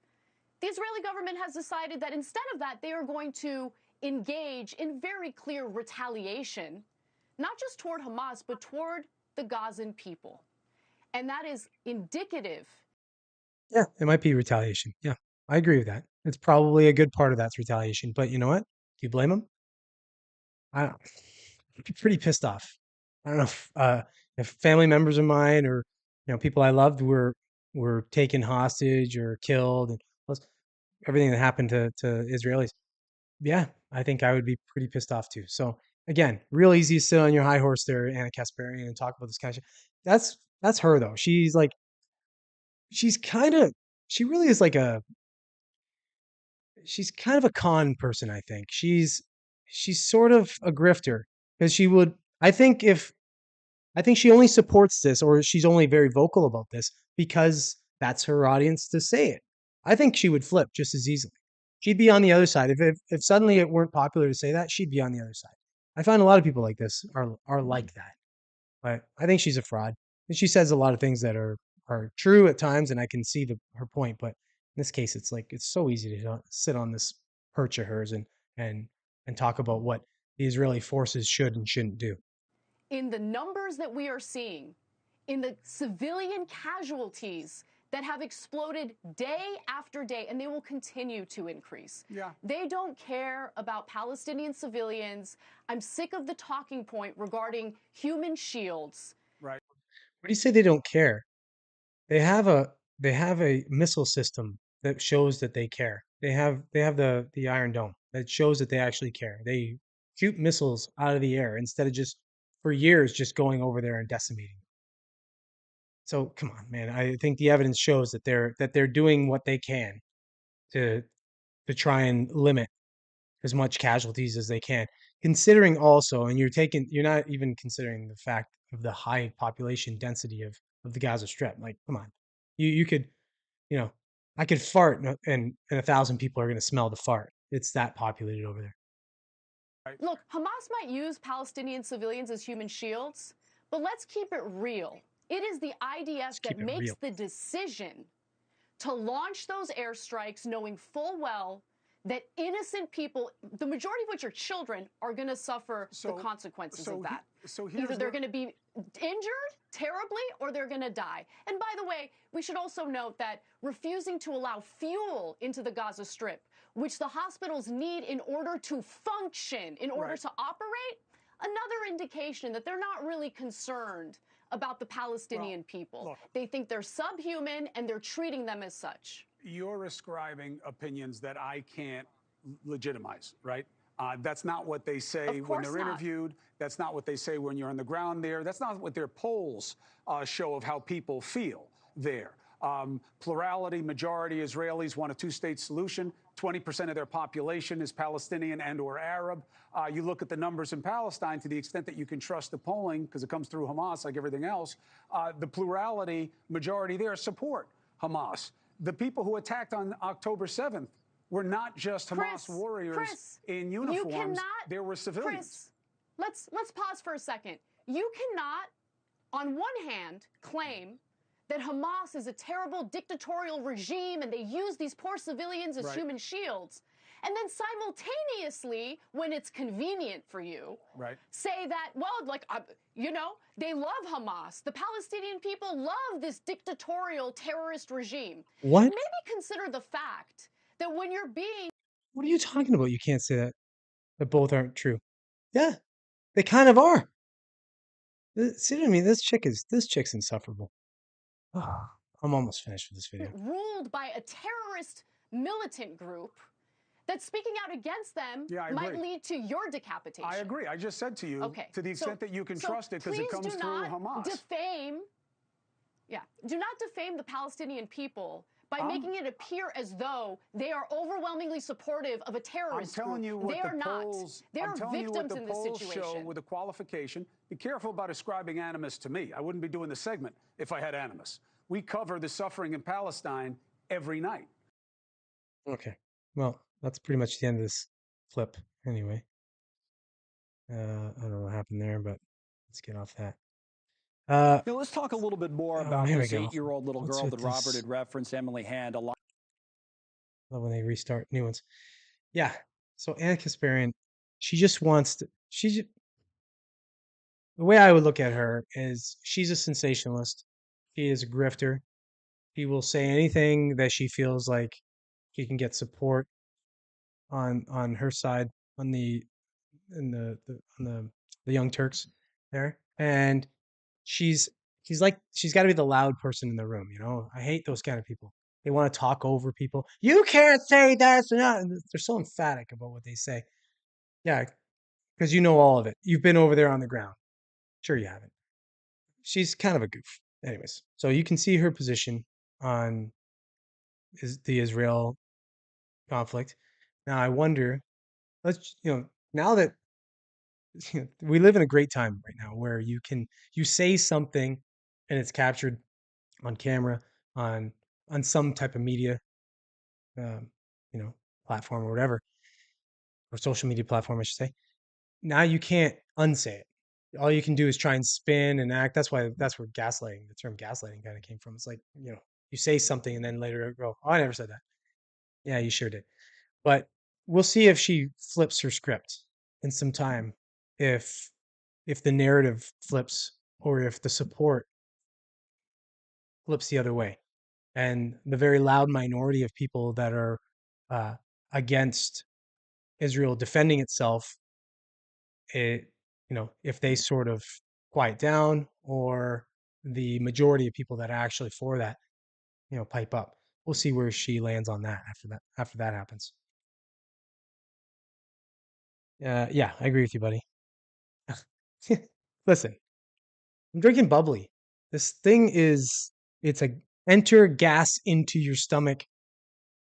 the Israeli government has decided that instead of that, they are going to engage in very clear retaliation, not just toward Hamas, but toward the Gazan people. And that is indicative. Yeah, it might be retaliation. Yeah, I agree with that. It's probably a good part of that's retaliation. But you know what? Do you blame them? I'm pretty pissed off. I don't know if family members of mine or people I loved were taken hostage or killed, and plus everything that happened to Israelis. Yeah, I think I would be pretty pissed off too. So again, real easy to sit on your high horse there, Anna Kasparian, and talk about this kind of shit. That's her though. She's kind of she really is like she's kind of a con person, I think. She's sort of a grifter because she would I think she only supports this or she's only very vocal about this because that's her audience to say it. I think she would flip just as easily. She'd be on the other side. If suddenly it weren't popular to say that, she'd be on the other side. I find a lot of people like this are like that. But I think she's a fraud. And she says a lot of things that are true at times, and I can see her point. But in this case, it's like it's so easy to sit on this perch of hers and and talk about what the Israeli forces should and shouldn't do. In the numbers that we are seeing, in the civilian casualties that have exploded day after day, and they will continue to increase. Yeah. They don't care about Palestinian civilians. I'm sick of the talking point regarding human shields. Right. What do you say they don't care? They have a missile system that shows that they care. They have the Iron Dome that shows that they actually care. They shoot missiles out of the air instead of just for years just going over there and decimating. So come on, man. I think the evidence shows that they're doing what they can to try and limit as much casualties as they can. Considering also, and you're not even considering the fact of the high population density of the Gaza Strip. Like, come on, you could, you know, I could fart and 1,000 people are going to smell the fart. It's that populated over there. Look, Hamas might use Palestinian civilians as human shields, but let's keep it real. It is the IDF that makes the decision to launch those airstrikes knowing full well that innocent people, the majority of which are children, are going to suffer the consequences of that. Either they're going to be injured terribly or they're going to die. And by the way, we should also note that refusing to allow fuel into the Gaza Strip, which the hospitals need in order to function, in order to operate, another indication that they're not really concerned about the Palestinian people. Look, they think they're subhuman and they're treating them as such. You're ascribing opinions that I can't legitimize, right? That's not what they say when they're interviewed. That's not what they say when you're on the ground there. That's not what their polls show of how people feel there. Plurality, majority Israelis want a two-state solution. 20% of their population is Palestinian and or Arab. You look at the numbers in Palestine, to the extent that you can trust the polling, because it comes through Hamas like everything else, the plurality, majority there support Hamas. The people who attacked on October 7th were not just Hamas warriors in uniforms. There were civilians. Chris, let's pause for a second. You cannot, on one hand, claim that Hamas is a terrible dictatorial regime and they use these poor civilians as human shields. And then simultaneously, when it's convenient for you, say that, well, like, they love Hamas. The Palestinian people love this dictatorial terrorist regime. What? Maybe consider the fact that when you're being... What are you talking about? You can't say that. That both aren't true. Yeah, they kind of are. See what I mean? This chick's insufferable. Oh, I'm almost finished with this video. Ruled by a terrorist militant group, that speaking out against them might lead to your decapitation. I agree. I just said to you, to the extent that you can trust it because it comes through Hamas. Do not defame the Palestinian people by making it appear as though they are overwhelmingly supportive of a terrorist group. You what they are not. They are victims in this situation. Show with a qualification. Be careful about ascribing animus to me. I wouldn't be doing the segment if I had animus. We cover the suffering in Palestine every night. Okay. Well, that's pretty much the end of this clip anyway. I don't know what happened there, but let's get off that. Let's talk a little bit more about this 8-year-old little girl that Robert had referenced, Emily Hand. Love when they restart new ones. Yeah. So Anna Kasparian, she just wants to. The way I would look at her is she's a sensationalist. She is a grifter. She will say anything that she feels like she can get support on her side on the Young Turks there, and she's got to be the loud person in the room. I hate those kind of people. They want to talk over people. You can't say this. They're so emphatic about what they say. Yeah, because you know all of it. You've been over there on the ground. Sure, you haven't. She's kind of a goof. Anyways, so you can see her position on the Israel conflict. Now I wonder. Now that we live in a great time right now where you say something and it's captured on camera on some type of media um, platform or whatever, or social media platform I should say. Now you can't unsay it. All you can do is try and spin and act. That's where gaslighting, the term gaslighting, kind of came from. It's like, you say something and then later go, oh, I never said that. Yeah, you sure did. But we'll see if she flips her script in some time, if the narrative flips or if the support flips the other way, and the very loud minority of people that are against Israel defending itself, if they sort of quiet down, or the majority of people that are actually for that, pipe up. We'll see where she lands on that after that happens. Yeah, I agree with you, buddy. Listen, I'm drinking bubbly. This thing it's a enter gas into your stomach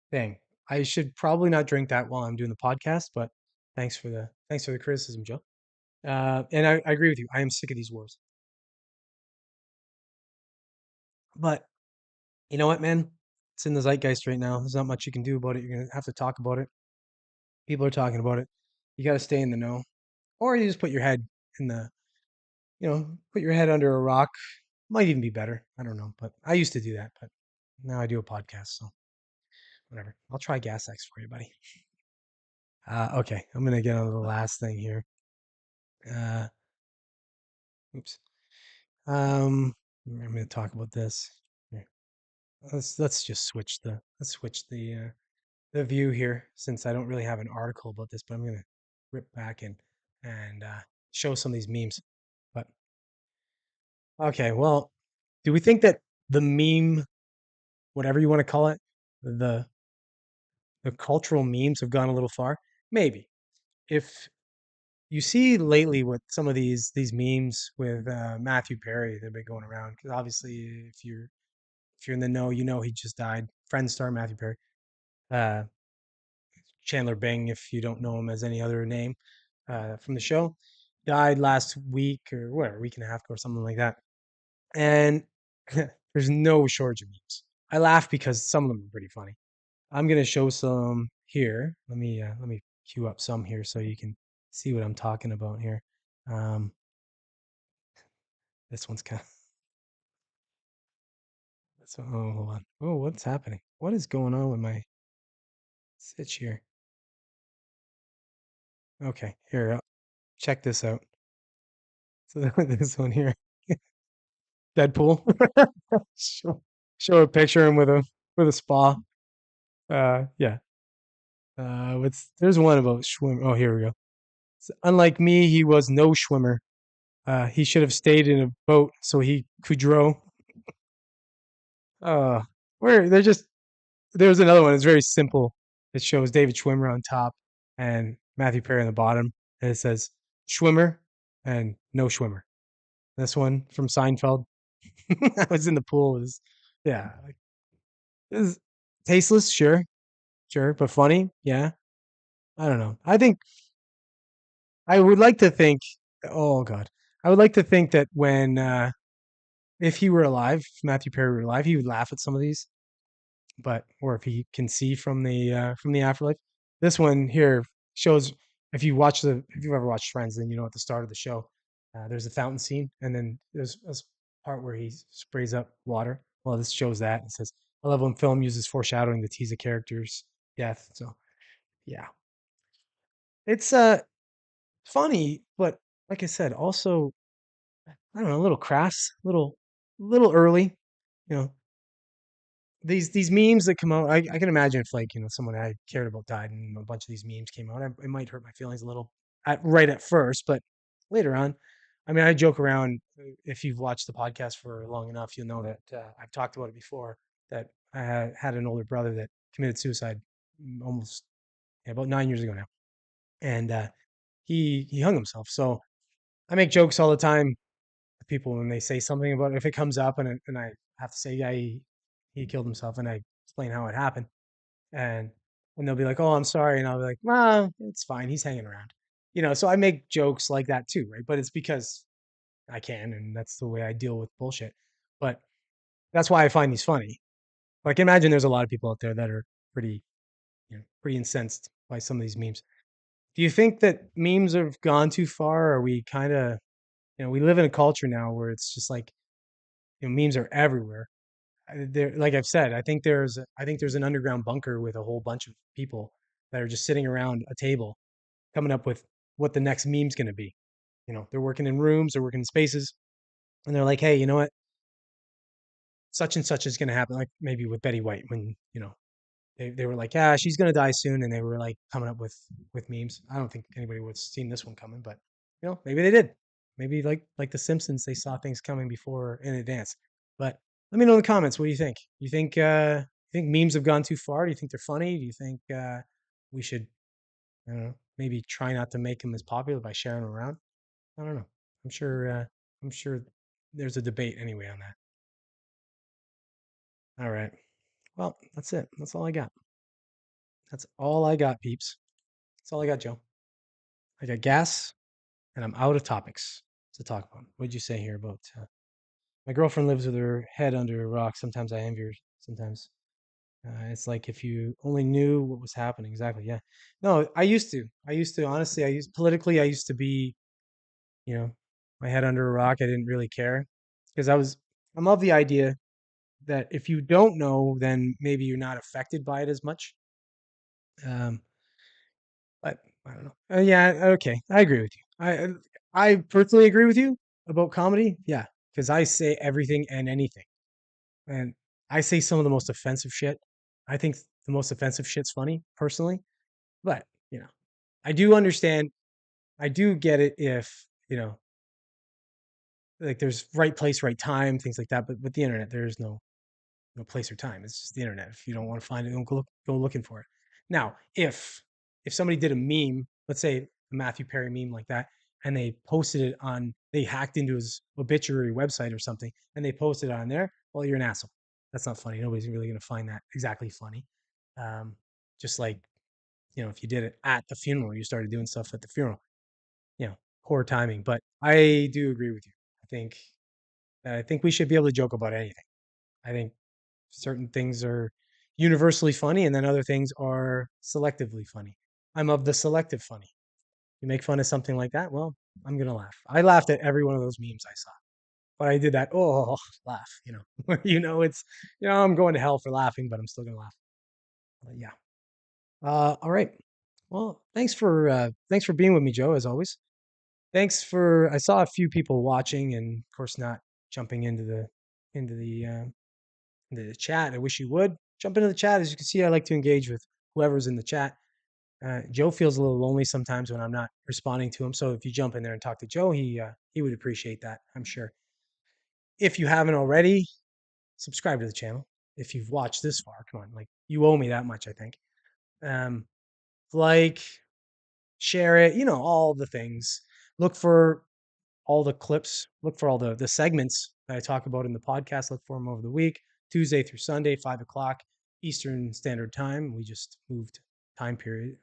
thing. I should probably not drink that while I'm doing the podcast, but thanks for the criticism, Joe. And I agree with you. I am sick of these wars. But you know what, man? It's in the zeitgeist right now. There's not much you can do about it. You're gonna have to talk about it. People are talking about it. You got to stay in the know, or you just put your head put your head under a rock. Might even be better. I don't know, but I used to do that, but now I do a podcast, so whatever. I'll try Gas X for you, buddy. Okay, I'm gonna get on to the last thing here. Oops. I'm gonna talk about this. Here. Let's just switch the view here, since I don't really have an article about this, but I'm gonna rip back and show some of these memes. But okay, well, do we think that the meme, whatever you want to call it, the cultural memes have gone a little far? Maybe. If you see lately what some of these memes with Matthew Perry, they've been going around, because obviously if you're in the know, he just died. Friends star Matthew Perry. Chandler Bing, if you don't know him as any other name from the show, died last week or whatever, week and a half ago or something like that. And there's no shortage of memes. I laugh because some of them are pretty funny. I'm gonna show some here. Let me queue up some here so you can see what I'm talking about here. This one's kind of So, oh, hold on. Oh, what's happening? What is going on with my Switch here? Okay, here, check this out. So this one here, Deadpool. show, show a picture of him with a spa. Yeah. What's there's one about swim. Oh, here we go. So, unlike me, he was no swimmer. He should have stayed in a boat so he could row. Uh, where they're just there's another one. It's very simple. It shows David Schwimmer on top and Matthew Perry on the bottom, and it says Schwimmer and no Schwimmer. This one from Seinfeld. I was in the pool. It was, yeah, like, it was tasteless, sure, but funny. Yeah, I don't know. I think I would like to think. Oh God, I would like to think that when if he were alive, if Matthew Perry were alive, he would laugh at some of these. But or if he can see from the afterlife. This one here shows if you've ever watched Friends, then you know at the start of the show, there's a fountain scene, and then there's a part where he sprays up water. Well, this shows that. It says, "I love when film uses foreshadowing to tease a character's death." So yeah, it's funny, but like I said, also I don't know, a little crass, little early. You know, these memes that come out, I can imagine if like someone I cared about died and a bunch of these memes came out, it might hurt my feelings a little right at first, but later on, I mean, I joke around. If you've watched the podcast for long enough, you'll know that I've talked about it before. That I had an older brother that committed suicide almost about 9 years ago now, and he hung himself. So I make jokes all the time people when they say something about it, if it comes up and I have to say, yeah, he killed himself, and I explain how it happened, and they'll be like, oh, I'm sorry, and I'll be like, well, it's fine, he's hanging around, so I make jokes like that too, right? But it's because I can, and that's the way I deal with bullshit. But that's why I find these funny. Like, imagine there's a lot of people out there that are pretty, pretty incensed by some of these memes. Do you think that memes have gone too far? Or are we kind of, we live in a culture now where it's just like, memes are everywhere. There, like I've said, I think there's an underground bunker with a whole bunch of people that are just sitting around a table, coming up with what the next meme's going to be. They're working in rooms, they're working in spaces, and they're like, hey, you know what? Such and such is going to happen. Like maybe with Betty White, when they were like, yeah, she's gonna die soon, and they were like coming up with memes. I don't think anybody would have seen this one coming, but maybe they did. Maybe like the Simpsons, they saw things coming before in advance. But let me know in the comments. What do you think? You think memes have gone too far? Do you think they're funny? Do you think we should, I don't know, maybe try not to make them as popular by sharing them around? I don't know. I'm sure. I'm sure there's a debate anyway on that. All right. Well, that's it. That's all I got. That's all I got, peeps. That's all I got, Joe. I got gas, and I'm out of topics to talk about. What'd you say here about my girlfriend lives with her head under a rock? Sometimes I envy her. Sometimes it's like if you only knew what was happening. Exactly. Yeah. No, I used to. Honestly. Politically. I used to be. You know, my head under a rock. I didn't really care because I'm of the idea that if you don't know, then maybe you're not affected by it as much. Um, But I don't know. Yeah, okay. I agree with you. I personally agree with you about comedy. Yeah, because I say everything and anything, and I say some of the most offensive shit. I think the most offensive shit's funny, personally. But I do understand. I do get it if like there's right place, right time, things like that. But with the internet, there is no place or time. It's just the internet. If you don't want to find it, don't go looking for it. Now, if somebody did a meme, let's say a Matthew Perry meme like that, and they hacked into his obituary website or something, and they posted it on there, well, you're an asshole. That's not funny. Nobody's really going to find that exactly funny. Um, just like if you did it at the funeral, you started doing stuff at the funeral, poor timing. But I do agree with you. I think we should be able to joke about anything. I think certain things are universally funny, and then other things are selectively funny. I'm of the selective funny. You make fun of something like that, well, I'm gonna laugh. I laughed at every one of those memes I saw. but I did that, oh, laugh, it's, I'm going to hell for laughing, but I'm still going to laugh. But yeah. All right. Well, thanks for being with me, Joe, as always. I saw a few people watching and of course not jumping into the chat. I wish you would jump into the chat. As you can see, I like to engage with whoever's in the chat. Joe feels a little lonely sometimes when I'm not responding to him. So if you jump in there and talk to Joe, he would appreciate that, I'm sure. If you haven't already, subscribe to the channel. If you've watched this far, come on, like you owe me that much, I think. Like, share it, all the things. Look for all the clips, look for all the segments that I talk about in the podcast. Look for them over the week, Tuesday through Sunday, 5 o'clock Eastern Standard Time. We just moved time period,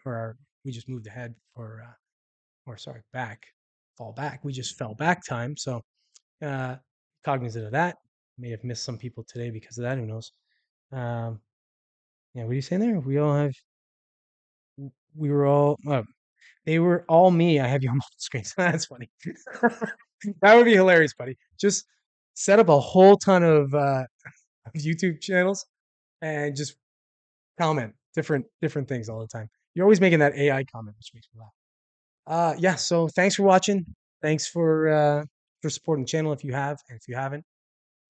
we just moved ahead fall back. We just fell back time. So, cognizant of that. May have missed some people today because of that. Who knows? Yeah, what are you saying there? We were all, they were all me. I have you on multiple screens. That's funny. That would be hilarious, buddy. Just set up a whole ton of YouTube channels and just comment different things all the time. You're always making that AI comment, which makes me laugh. Yeah. So thanks for watching. Thanks for supporting the channel if you have, and if you haven't,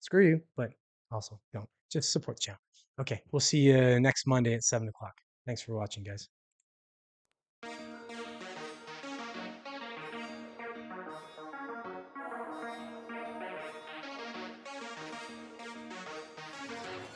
screw you. But also don't just support the channel. Okay, we'll see you next Monday at 7 o'clock. Thanks for watching, guys.